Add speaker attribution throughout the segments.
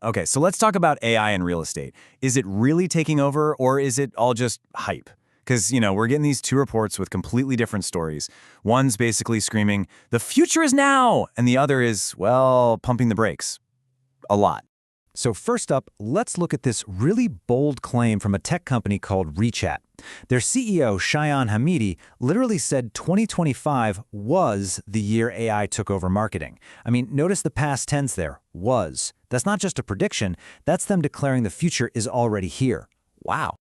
Speaker 1: Okay, so let's talk about AI in real estate. Is it really taking over or is it all just hype? Because, we're getting these two reports with completely different stories. One's basically screaming, the future is now, and the other is, well, pumping the brakes. A lot.
Speaker 2: So first up, let's look at this really bold claim from a tech company called WeChat. Their CEO, Shayan Hamidi, literally said 2025 was the year AI took over marketing. I mean, notice the past tense there, was. That's not just a prediction, that's them declaring the future is already here. Wow.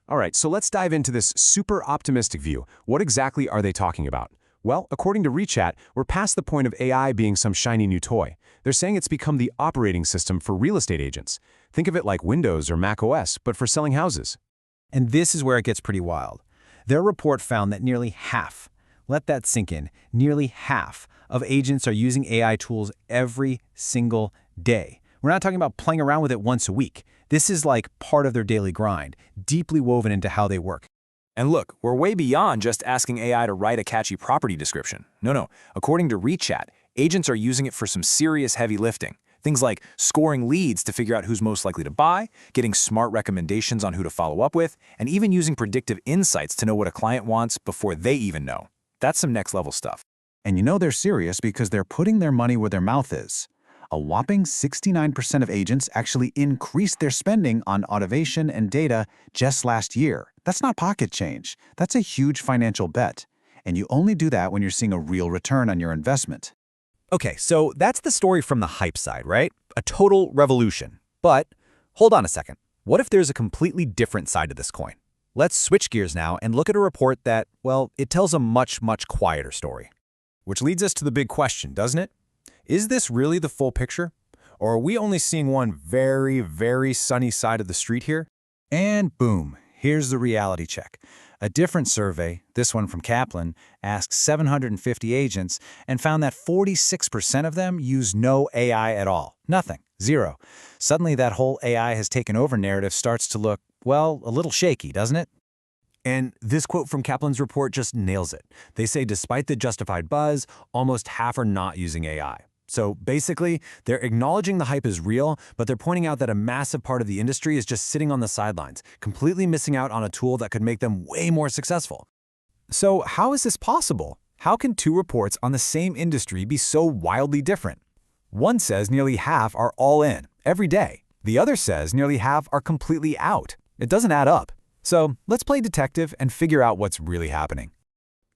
Speaker 3: All right, so let's dive into this super optimistic view. What exactly are they talking about? Well, according to WeChat, we're past the point of AI being some shiny new toy. They're saying it's become the operating system for real estate agents. Think of it like Windows or Mac OS, but for selling houses.
Speaker 2: And this is where it gets pretty wild. Their report found that nearly half, let that sink in, nearly half of agents are using AI tools every single day. We're not talking about playing around with it once a week. This is like part of their daily grind, deeply woven into how they work.
Speaker 1: And look, we're way beyond just asking AI to write a catchy property description. No. According to WeChat, agents are using it for some serious heavy lifting. Things like scoring leads to figure out who's most likely to buy, getting smart recommendations on who to follow up with, and even using predictive insights to know what a client wants before they even know. That's some next-level stuff.
Speaker 4: And they're serious because they're putting their money where their mouth is. A whopping 69% of agents actually increased their spending on automation and data just last year. That's not pocket change. That's a huge financial bet. And you only do that when you're seeing a real return on your investment.
Speaker 2: Okay, so that's the story from the hype side, right? A total revolution. But hold on a second. What if there's a completely different side to this coin? Let's switch gears now and look at a report that, well, it tells a much, much quieter story.
Speaker 5: Which leads us to the big question, doesn't it? Is this really the full picture? Or are we only seeing one very, very sunny side of the street here?
Speaker 4: And boom, here's the reality check. A different survey, this one from Kaplan, asked 750 agents and found that 46% of them use no AI at all. Nothing. Zero. Suddenly that whole AI has taken over narrative starts to look, well, a little shaky, doesn't it?
Speaker 5: And this quote from Kaplan's report just nails it. They say despite the justified buzz, almost half are not using AI. So basically, they're acknowledging the hype is real, but they're pointing out that a massive part of the industry is just sitting on the sidelines, completely missing out on a tool that could make them way more successful. So how is this possible? How can two reports on the same industry be so wildly different? One says nearly half are all in, every day. The other says nearly half are completely out. It doesn't add up. So let's play detective and figure out what's really happening.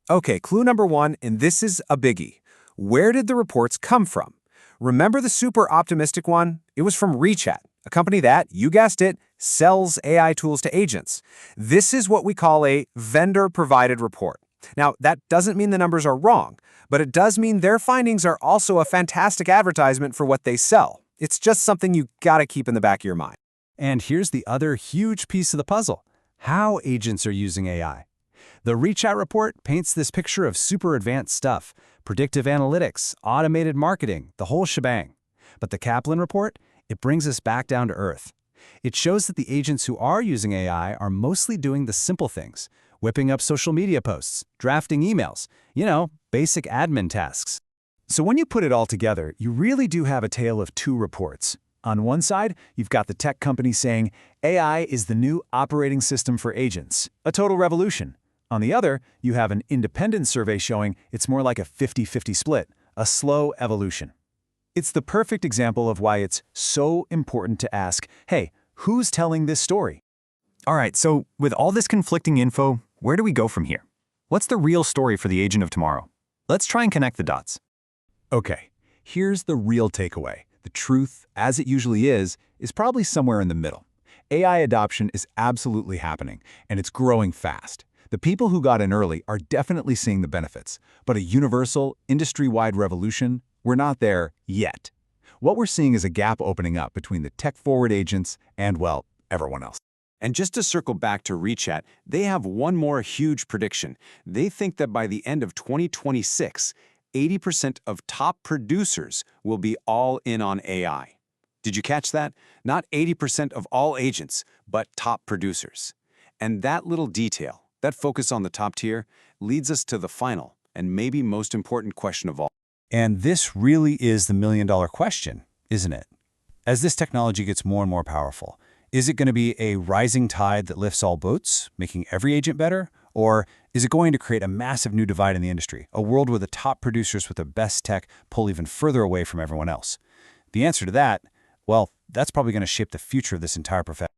Speaker 5: Okay, clue number one, and this is a biggie. Where did the reports come from? Remember the super optimistic one? It was from WeChat, a company that, you guessed it, sells AI tools to agents. This is what we call a vendor-provided report. Now, that doesn't mean the numbers are wrong, but it does mean their findings are also a fantastic advertisement for what they sell. It's just something you gotta keep in the back of your mind.
Speaker 2: And here's the other huge piece of the puzzle: how agents are using AI. The WeChat report paints this picture of super advanced stuff, predictive analytics, automated marketing, the whole shebang. But the Kaplan report, it brings us back down to earth. It shows that the agents who are using AI are mostly doing the simple things, whipping up social media posts, drafting emails, basic admin tasks. So when you put it all together, you really do have a tale of two reports. On one side, you've got the tech company saying AI is the new operating system for agents, a total revolution. On the other, you have an independent survey showing it's more like a 50-50 split, a slow evolution. It's the perfect example of why it's so important to ask, hey, who's telling this story?
Speaker 1: All right, so with all this conflicting info, where do we go from here? What's the real story for the agent of tomorrow? Let's try and connect the dots.
Speaker 2: Okay, here's the real takeaway. The truth, as it usually is probably somewhere in the middle. AI adoption is absolutely happening, and it's growing fast. The people who got in early are definitely seeing the benefits, but a universal, industry-wide revolution, we're not there yet. What we're seeing is a gap opening up between the tech-forward agents and, well, everyone else.
Speaker 3: And just to circle back to WeChat, they have one more huge prediction. They think that by the end of 2026, 80% of top producers will be all in on AI. Did you catch that? Not 80% of all agents, but top producers. And that little detail, that focus on the top tier, leads us to the final and maybe most important question of all.
Speaker 2: And this really is the million-dollar question, isn't it? As this technology gets more and more powerful, is it going to be a rising tide that lifts all boats, making every agent better? Or is it going to create a massive new divide in the industry, a world where the top producers with the best tech pull even further away from everyone else? The answer to that, well, that's probably going to shape the future of this entire profession.